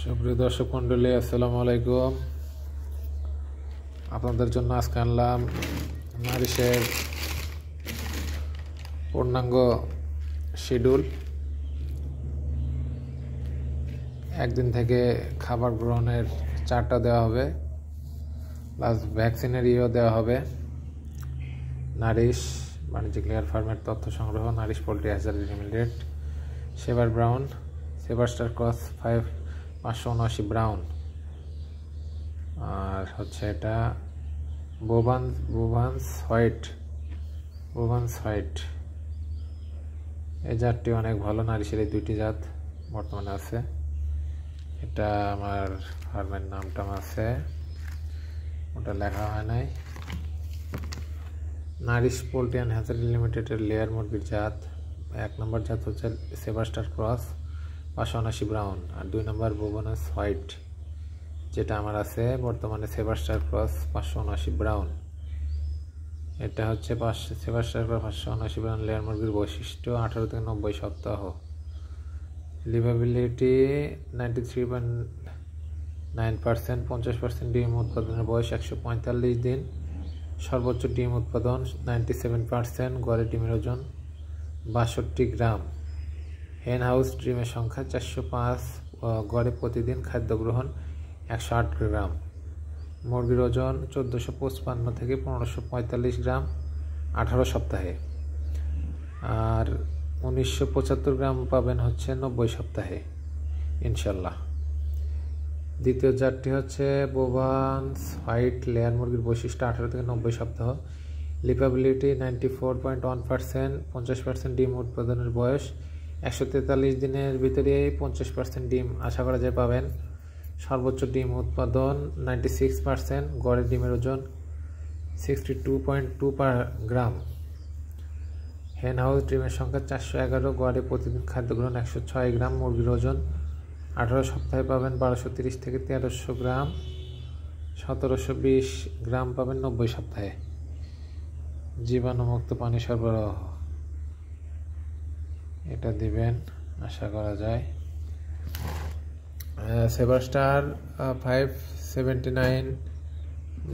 সুপ্রিয় দর্শক মণ্ডলী, আসসালামু আলাইকুম। আপনাদের জন্য আজকে আনলাম নারিশের পূর্ণাঙ্গ শিডিউল। একদিন থেকে খাবার গ্রহণের চার্টটা দেওয়া হবে, প্লাস ভ্যাকসিনের দেওয়া হবে। নারিশ বাণিজ্যিক লেয়ার ফার্মের তথ্য সংগ্রহ, নারিশ পোল্ট্রি হ্যাচারি লিমিটেড, সেভার ব্রাউন, সেভারস্টার ক্রস 579 ব্রাউন, আর হচ্ছে এটা বোভান্স হোয়াইট। এই জাতটি অনেক ভালো। নারিশের এই দুইটি জাত বর্তমানে আছে। এটা আমার ফার্মের নামটা আছে, ওটা লেখা হয় নাই। নারিশ পোল্ট্রি অ্যান্ড হ্যাচারি লিমিটেডের লেয়ার মুরগির জাত, 1 নম্বর জাত হচ্ছে সেভারস্টার ক্রস 579 ব্রাউন, আর 2 নম্বর বোভান্স হোয়াইট, যেটা আমার আছে বর্তমানে সেভারস্টার ক্রস 579 ব্রাউন। এটা হচ্ছে সেভারস্টার ক্রস 579 ব্রাউন লেয়ার মুরগির বৈশিষ্ট্য 18 থেকে 90 সপ্তাহ, লিভাবিলিটি 93.9%, 50% ডিম উৎপাদনের বয়স 145 দিন, সর্বোচ্চ ডিম উৎপাদন 97%, গড়ে ডিমের ওজন 62 গ্রাম, হেন হাউস ডিমের সংখ্যা 405, গড়ে প্রতিদিন খাদ্য গ্রহণ 108 গ্রাম, মুরগির ওজন 1455 থেকে 1545 গ্রাম 18 সপ্তাহে, আর 1975 গ্রাম পাবেন হচ্ছে 90 সপ্তাহে ইনশাল্লাহ। দ্বিতীয় জাতটি হচ্ছে বোভান্স হোয়াইট লেয়ার মুরগির বৈশিষ্ট্য 18 থেকে 90 সপ্তাহ, লিভাবিলিটি 94.1%, 50% ডিম উৎপাদনের বয়স 143 দিনের ভিতরে 50% ডিম আশা করা যায় পাবেন, সর্বোচ্চ ডিম উৎপাদন 96%, গড়ে ডিমের ওজন 62.2 গ্রাম, হেন হাউস ডিমের সংখ্যা 411, গড়ে প্রতিদিন খাদ্য গ্রহণ 106 গ্রাম, মুরগির ওজন 18 সপ্তাহে পাবেন 1230 থেকে 1300 গ্রাম, 1720 গ্রাম পাবেন 90 সপ্তাহে। জীবাণুমুক্ত পানি সরবরাহ এটা দিবেন আশা করা যায়। সেভারস্টার 579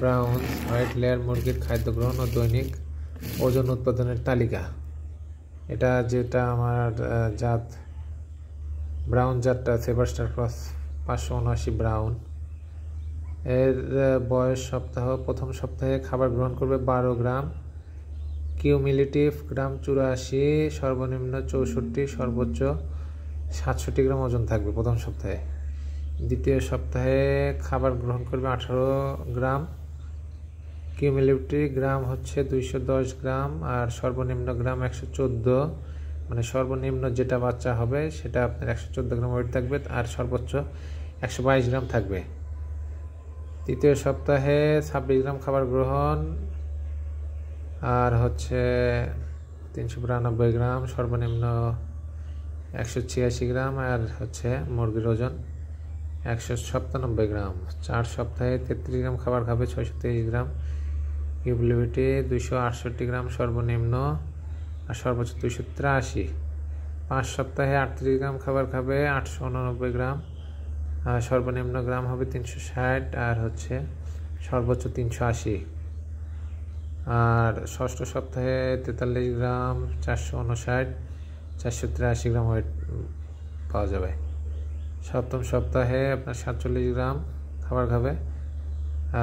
ব্রাউন হোয়াইট লেয়ার মুরগির খাদ্য গ্রহণ ও দৈনিক ওজন উৎপাদনের তালিকা। এটা যেটা আমার জাত ব্রাউন জাতটা সেভারস্টার ক্রস 579 ব্রাউন, এর বয়স প্রথম সপ্তাহে খাবার গ্রহণ করবে 12 গ্রাম, কিউমিলেটিভ গ্রাম 84, সর্বনিম্ন 64, সর্বোচ্চ 67 গ্রাম ওজন থাকবে প্রথম সপ্তাহে। দ্বিতীয় সপ্তাহে খাবার গ্রহণ করবে 18 গ্রাম, কিউমিলেটিভ গ্রাম হচ্ছে 210 গ্রাম, আর সর্বনিম্ন গ্রাম 114, মানে সর্বনিম্ন যেটা বাচ্চা হবে সেটা আপনার 114 গ্রাম ওয়েট থাকবে, আর সর্বোচ্চ 122 গ্রাম থাকবে। তৃতীয় সপ্তাহে 26 গ্রাম খাবার গ্রহণ, আর হচ্ছে 392 গ্রাম, সর্বনিম্ন 186 গ্রাম, আর হচ্ছে মুরগির ওজন 197 গ্রাম। 4 সপ্তাহে 33 গ্রাম খাবার খাবে, 623 গ্রাম, কিউমিলেটিভ 268 গ্রাম সর্বনিম্ন, আর সর্বোচ্চ 283। 5 সপ্তাহে 38 গ্রাম খাবার খাবে, 889 গ্রাম, আর সর্বনিম্ন গ্রাম হবে 360, আর হচ্ছে সর্বোচ্চ 380। আর ষষ্ঠ সপ্তাহে 43 গ্রাম, 459, 483 গ্রাম ওয়েট পাওয়া যাবে। সপ্তম সপ্তাহে আপনার 47 গ্রাম খাবার খাবে,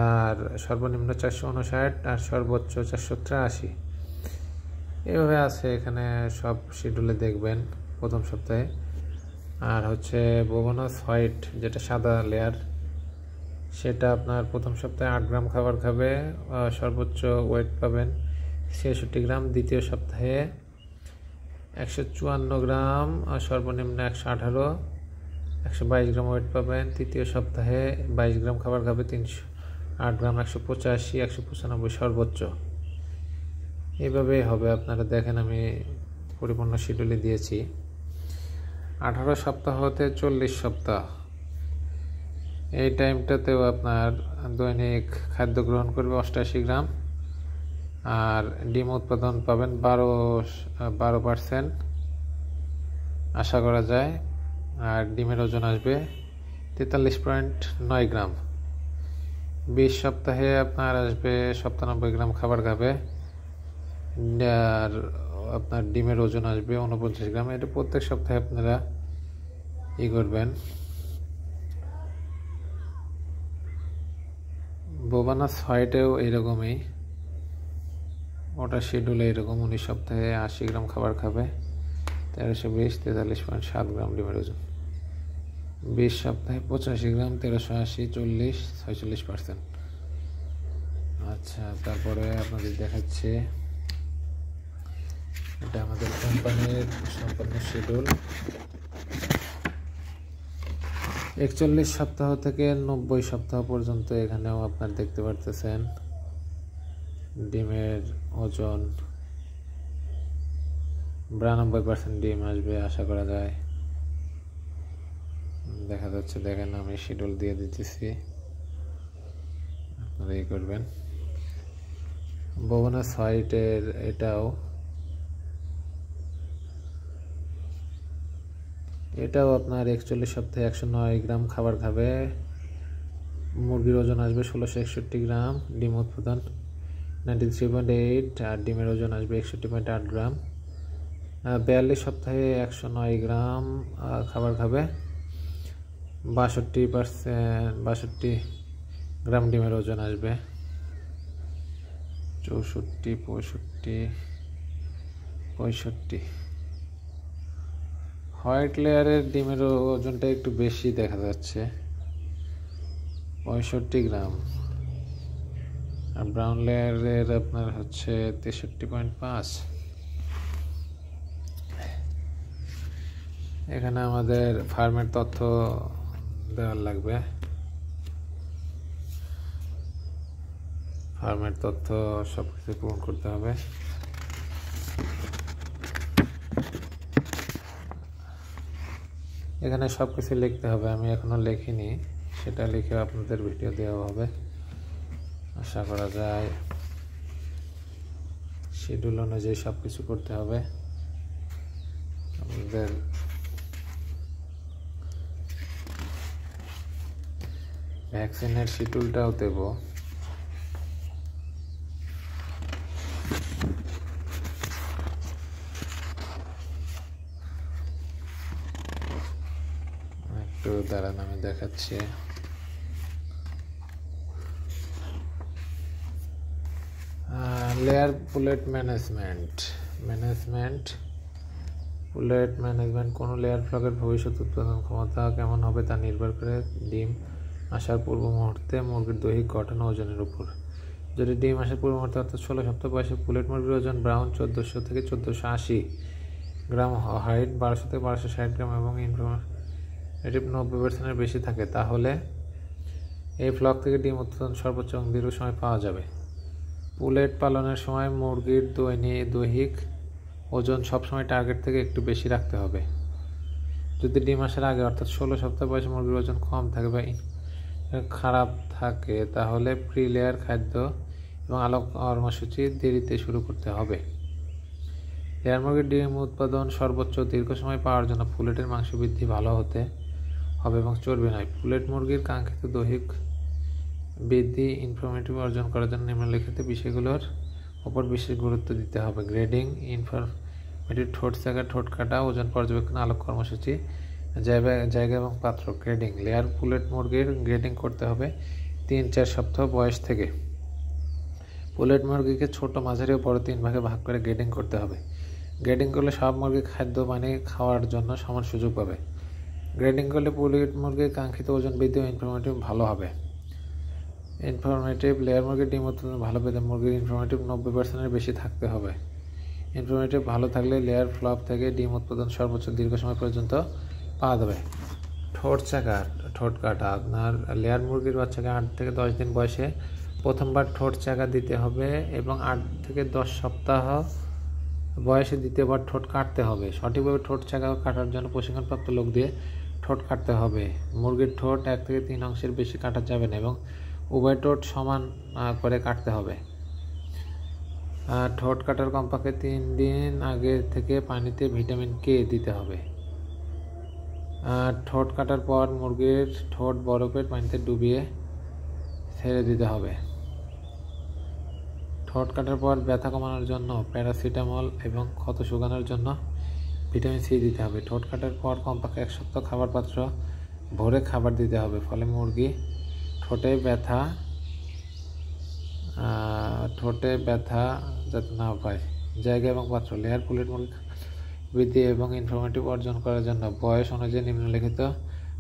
আর সর্বনিম্ন 459, আর সর্বোচ্চ 483। এভাবে আছে এখানে সব শিডিউলে দেখবেন প্রথম সপ্তাহে। আর হচ্ছে বোভান্স হোয়াইট যেটা সাদা লেয়ার, সেটা আপনার প্রথম সপ্তাহে 8 গ্রাম খাবার খাবে, সর্বোচ্চ ওয়েট পাবেন 66 গ্রাম। দ্বিতীয় সপ্তাহে 154 গ্রাম, সর্বনিম্ন 118, 122 গ্রাম ওয়েট পাবেন। তৃতীয় সপ্তাহে 22 গ্রাম খাবার খাবে, 308 গ্রাম, 185, 195 সর্বোচ্চ। এইভাবেই হবে। আপনারা দেখেন আমি পরিপূর্ণ শিডিউলে দিয়েছি। 18 সপ্তাহ হতে 40 সপ্তাহ, এই টাইমটাতেও আপনার দৈনিক খাদ্য গ্রহণ করবে 88 গ্রাম, আর ডিম উৎপাদন পাবেন 12% আশা করা যায়, আর ডিমের ওজন আসবে 43.9 গ্রাম। 20 সপ্তাহে আপনার আসবে 97 গ্রাম খাবার খাবে, আর আপনার ডিমের ওজন আসবে 49 গ্রাম। এটা প্রত্যেক সপ্তাহে আপনারা করবেন। বোবানাস হোয়াইটেও এরকমই, ওটা শিডিউলে এরকম 19 সপ্তাহে 80 গ্রাম খাবার খাবে, 1320, 43.7 গ্রাম ডিমের ওজন। 20 সপ্তাহে 85 গ্রাম, 1380, 40, 46%। আচ্ছা, তারপরে আপনাদের দেখাচ্ছে এটা আমাদের কোম্পানির সম্পূর্ণ শিডিউল। 41 সপ্তাহ থেকে 90 সপ্তাহ পর্যন্ত এখানেও আপনার দেখতে পারতেছেন ডিমের ওজন 92% ডিম আসবে আশা করা যায়। দেখা যাচ্ছে, দেখেন আমি শিডিউল দিয়ে দিতেছি, আপনারা করবেন। বোবানাস হোয়াইটের এটাও আপনার 41 সপ্তাহে 109 গ্রাম খাবার খাবে, মুরগির ওজন আসবে 1661 গ্রাম, ডিম উৎপাদন 93.8, আর ডিমের ওজন আসবে 61.8 গ্রাম। 42 সপ্তাহে 109 গ্রাম খাবার খাবে, 62 গ্রাম ডিমের ওজন আসবে, 64, 65। হোয়াইট লেয়ারের ডিমের ওজনটা একটু বেশি দেখা যাচ্ছে, 65 গ্রাম, আর ব্রাউন লেয়ারের আপনার হচ্ছে 63.5। এখানে আমাদের ফার্মের তথ্য দেওয়ার লাগবে, ফার্মের তথ্য সব কিছু পূরণ করতে হবে। এখানে সব কিছু লিখতে হবে, আমি এখনো লিখিনি, সেটা লিখে আপনাদের ভিডিও দেওয়া হবে আশা করা যায়। শিডিউল অনুযায়ী সব কিছু করতে হবে আপনাদের। ভ্যাকসিনের শিডিউলটাও দেব, একটু দাঁড়ান আমি দেখাচ্ছি। Layer pollute management. Pollute management কোনো লেয়ার ফ্লকের ভবিষ্যৎ উৎপাদন ক্ষমতা কেমন হবে তা নির্ভর করে ডিম আসার পূর্ব মুহূর্তে মুরগির দৈহিক গঠন ও ওজনের উপর। যদি ডিম আসার পূর্ব মুহূর্তে অর্থাৎ 16 সপ্তাহ বয়সে পুলেট মুরগির ওজন ব্রাউন 1400 থেকে 1480 গ্রাম, হাইট 1200 থেকে 1260 গ্রাম এবং ইনফরমেটিভ 90% বেশি থাকে, তাহলে এই ফ্লক থেকে ডিম উৎপাদন সর্বোচ্চ এবং দীর্ঘ সময় পাওয়া যাবে। পুলেট পালনের সময় মুরগির দৈহিক ওজন সবসময় টার্গেট থেকে একটু বেশি রাখতে হবে। যদি ডিম আসার আগে অর্থাৎ 16 সপ্তাহ বয়সে মুরগির ওজন কম থাকে বা খারাপ থাকে, তাহলে প্রি লেয়ার খাদ্য এবং আলোক কর্মসূচি দেরিতে শুরু করতে হবে। লেয়ার মুরগির ডিম উৎপাদন সর্বোচ্চ দীর্ঘ সময় পাওয়ার জন্য পুলেটের মাংস বৃদ্ধি ভালো হতে হবে এবং চর্বি নয়। পুলেট মুরগির কাঙ্ক্ষিত দৈহিক বৃদ্ধি ইনফরমেটিভ অর্জন করার জন্য নিম্নলিখিত বিষয়গুলোর ওপর বিশেষ গুরুত্ব দিতে হবে। গ্রেডিং, ইনফরমেটিভ ঠোঁট চাকা, ঠোঁট কাটা, ওজন পর্যবেক্ষণ, আলোক কর্মসূচি, জায়গা এবং পাত্র। গ্রেডিং, লেয়ার পুলেট মুরগির গ্রেডিং করতে হবে 3-4 সপ্তাহ বয়স থেকে। পুলেট মুরগিকে ছোট, মাঝারি ও বড় 3 ভাগে ভাগ করে গ্রেডিং করতে হবে। গ্রেডিং করলে সব মুরগি খাদ্য পানি খাওয়ার জন্য সমান সুযোগ পাবে। গ্রেডিং করলে পুলেট মুরগির কাঙ্ক্ষিত ওজন বৃদ্ধি ও ইনফরমেটিভ ভালো হবে। ইনফরমেটিভ, লেয়ার মুরগির ডিম উৎপাদন ভালো পেতে মুরগির ইনফরমেটিভ 90%-এর বেশি থাকতে হবে। ইনফরমেটিভ ভালো থাকলে লেয়ার ফ্লপ থেকে ডিম উৎপাদন সর্বোচ্চ দীর্ঘ সময় পর্যন্ত পাওয়া যাবে। ঠোঁট চাকা, ঠোঁট কাটা, আপনার লেয়ার মুরগির বাচ্চাকে 8 থেকে 10 দিন বয়সে প্রথমবার ঠোঁট চাকা দিতে হবে এবং 8 থেকে 10 সপ্তাহ বয়সে দ্বিতীয়বার ঠোঁট কাটতে হবে। সঠিকভাবে ঠোঁট চাকা কাটার জন্য প্রশিক্ষণপ্রাপ্ত লোক দিয়ে ঠোঁট কাটতে হবে। মুরগির ঠোঁট 1 থেকে 3 অংশের বেশি কাটা যাবে না এবং উভয় ঠোঁট সমান করে কাটতে হবে। ঠোঁট কাটার কমপক্ষে 3 দিন আগে থেকে পানিতে ভিটামিন কে দিতে হবে। ঠোঁট কাটার পর মুরগির ঠোঁট বরফের পানিতে ডুবিয়ে ছেড়ে দিতে হবে। ঠোঁট কাটার পর ব্যথা কমানোর জন্য প্যারাসিটামল এবং ক্ষত শুকানোর জন্য ভিটামিন সি দিতে হবে। ঠোঁট কাটার পর কমপক্ষে 1 সপ্তাহ খাবার পাত্র ভরে খাবার দিতে হবে, ফলে মুরগি ঠোঁটে ব্যথা যাতে না পায়। জায়গা এবং পাত্র লেয়ার পুলেট মুরগি বৃদ্ধি এবং ইনফরমেটিভ অর্জন করার জন্য বয়স অনুযায়ী নিম্নলিখিত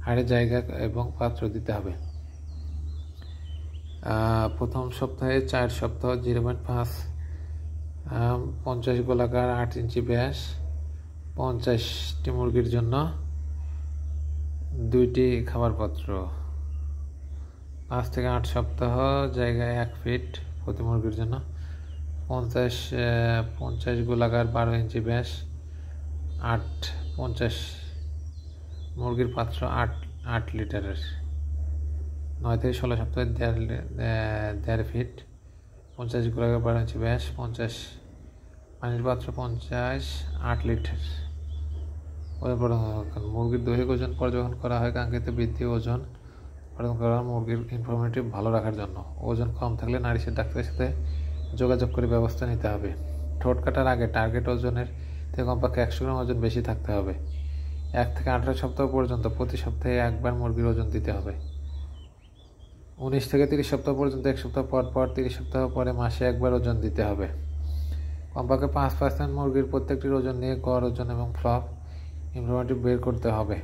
হারে জায়গা এবং পাত্র দিতে হবে। প্রথম সপ্তাহে 4 সপ্তাহ 0.5 50 গোলাকার 8 ইঞ্চি ব্যাস 50টি মুরগির জন্য 2টি খাবার পাত্র। 5 থেকে 8 সপ্তাহ জায়গায় 1 ফিট প্রতি মুরগির জন্য 50 গোলাকার 12 ইঞ্চি ব্যাস 50 মুরগির পাত্র 8 লিটারের। 9 থেকে 16 সপ্তাহে 1.5 ফিট 50 গোলাকার 12 ইঞ্চি ব্যাস 50 পানির পাত্র 8 লিটার। মুরগির দৈহিক ওজন পর্যবেক্ষণ করা হয় কাঙ্ক্ষিত বৃদ্ধি ওজন পর্যবেক্ষণ করা মুরগির ইনফরমেটিভ ভালো রাখার জন্য। ওজন কম থাকলে নারীদের ডাক্তারের সাথে যোগাযোগ করে ব্যবস্থা নিতে হবে। ঠোঁট কাটার আগে টার্গেট ওজনের থেকে কমপক্ষে 100 গ্রাম ওজন বেশি থাকতে হবে। 1 থেকে 18 সপ্তাহ পর্যন্ত প্রতি সপ্তাহে একবার মুরগির ওজন দিতে হবে। 19 থেকে 30 সপ্তাহ পর্যন্ত 1 সপ্তাহ পর 30 সপ্তাহ পরে মাসে একবার ওজন দিতে হবে। কমপক্ষে 5% মুরগির প্রত্যেকটির ওজন নিয়ে গড় ওজন এবং ফ্লপ ইনফরমেটিভ বের করতে হবে।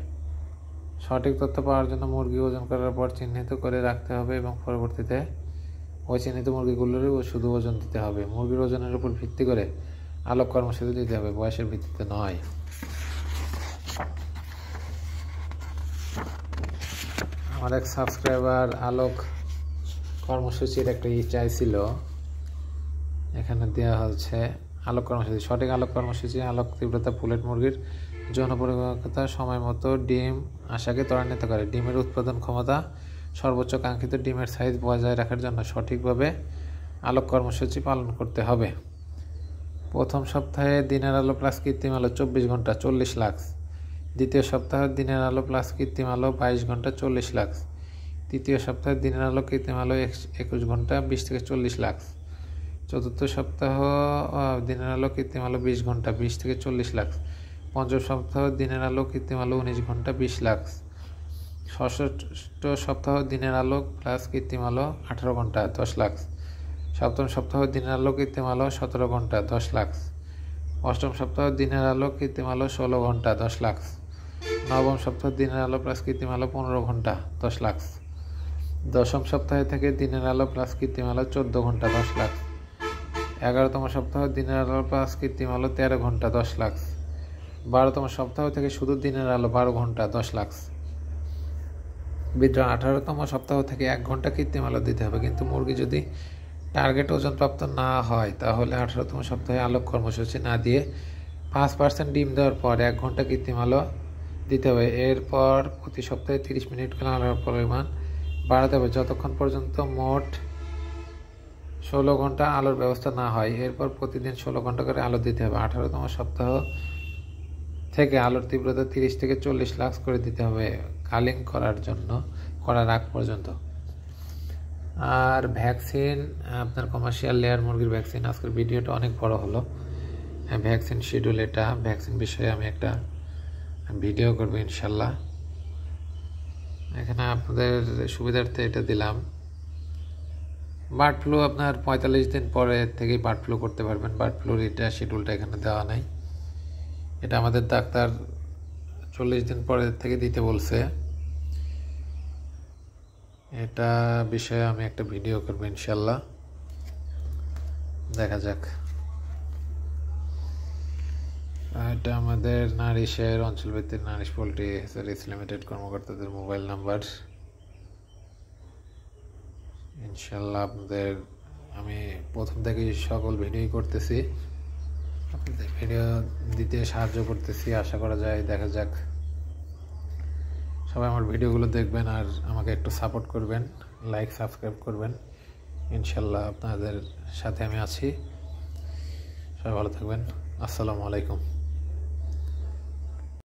সঠিক তথ্য পাওয়ার জন্য মুরগি ওজন করার পর চিহ্নিত করে রাখতে হবে এবং পরবর্তীতে ওই চিহ্নিত মুরগিগুলোরই শুধু ওজন দিতে হবে। মুরগির ওজনের উপর ভিত্তি করে আলোক কর্মসূচি দিতে হবে, বয়সের ভিত্তিতে নয়। আমার এক সাবস্ক্রাইবার আলোক কর্মসূচির একটা চাইছিল, এখানে দেওয়া হচ্ছে আলোক কর্মসূচি। সঠিক আলোক কর্মসূচি আলোক তীব্রতা পুলেট মুরগির যৌন পরিপক্কতা সময় মতো ডিম আশাকে ত্বরান্বিত করে। ডিমের উৎপাদন ক্ষমতা সর্বোচ্চ কাঙ্ক্ষিত ডিমের সাইজ বজায় রাখার জন্য সঠিকভাবে আলোক কর্মসূচি পালন করতে হবে। প্রথম সপ্তাহে দিনের আলো প্লাস কৃত্রিম আলো 24 ঘন্টা 40 লাক্স। দ্বিতীয় সপ্তাহে দিনের আলো প্লাস কৃত্রিম আলো 22 ঘন্টা 40 লাক্স। তৃতীয় সপ্তাহে দিনের আলো কৃত্রিম আলো 21 ঘন্টা 20 থেকে 40 লাক্স। চতুর্থ সপ্তাহ দিনের আলো কৃত্রিম আলো 20 ঘন্টা 20 থেকে 40 লাক্স। পঞ্চম সপ্তাহ দিনের আলো কৃত্রিম আলো 19 ঘন্টা 20 লাক্স। ষষ্ঠ সপ্তাহ দিনের আলো প্লাস কৃত্রিম আলো 18 ঘন্টা 10 লাক্স। সপ্তম সপ্তাহ দিনের আলো কৃত্রিম আলো 17 ঘন্টা 10 লাক্স। অষ্টম সপ্তাহ দিনের আলো কৃত্রিম আলো 16 ঘন্টা 10 লাক্স। নবম সপ্তাহ দিনের আলো প্লাস কৃত্রিম আলো 15 ঘন্টা 10 লাক্স। দশম সপ্তাহে থেকে দিনের আলো প্লাস কৃত্রিম আলো 14 ঘন্টা 10 লাক্স। 11তম সপ্তাহ দিনের আলো প্লাস কৃত্রিম আলো 13 ঘন্টা 10 লাক্স। 12তম সপ্তাহ থেকে শুধু দিনের আলো 12 ঘন্টা 10 লাক্স। 18তম সপ্তাহ থেকে 1 ঘন্টা কৃত্রিম আলো দিতে হবে, কিন্তু মুরগি যদি টার্গেট ওজন প্রাপ্ত না হয় তাহলে 18তম সপ্তাহে আলোক কর্মসূচি না দিয়ে 5% ডিম দেওয়ার পর 1 ঘন্টা কৃত্রিম আলো দিতে হবে। এরপর প্রতি সপ্তাহে 30 মিনিট করে আলোর পরিমাণ বাড়াতে হবে যতক্ষণ পর্যন্ত মোট 16 ঘন্টা আলোর ব্যবস্থা না হয়। এরপর প্রতিদিন 16 ঘন্টা করে আলো দিতে হবে। 18তম সপ্তাহ থেকে আলোর তীব্রতা 30 থেকে 40 লাক্স করে দিতে হবে কালিং করার আগ পর্যন্ত। আর ভ্যাকসিন, আপনার কমার্শিয়াল লেয়ার মুরগির ভ্যাকসিন, আজকের ভিডিওটা অনেক বড় হলো। ভ্যাকসিন শিডিউল, এটা ভ্যাকসিন বিষয়ে আমি একটা ভিডিও করবো ইনশাল্লাহ। এখানে আপনাদের সুবিধার্থে এটা দিলাম। বার্ড ফ্লু আপনার 45 দিন পরে থেকেই বার্ড ফ্লু করতে পারবেন। বার্ড ফ্লুর এটা শিডিউলটা এখানে দেওয়া নাই, এটা আমাদের ডাক্তার 40 দিন পরে থেকে দিতে বলছে। এটা বিষয়ে আমি একটা ভিডিও করবো ইনশাল্লাহ, দেখা যাক। এটা আমাদের নারিশের অঞ্চলভিত্তিক নারিশ পোল্ট্রি হ্যাচারিজ লিমিটেড কর্মকর্তাদের মোবাইল নাম্বার। ইনশাল্লাহ আপনাদের আমি প্রথম থেকেই সকল ভিডিওই করতেছি, আপনাদের ভিডিও দিতে সাহায্য করতেছি, আশা করা যায়। দেখা যাক, সবাই আমার ভিডিওগুলো দেখবেন আর আমাকে একটু সাপোর্ট করবেন, লাইক সাবস্ক্রাইব করবেন। ইনশাল্লাহ আপনাদের সাথে আমি আছি। সবাই ভালো থাকবেন। আসসালামু আলাইকুম।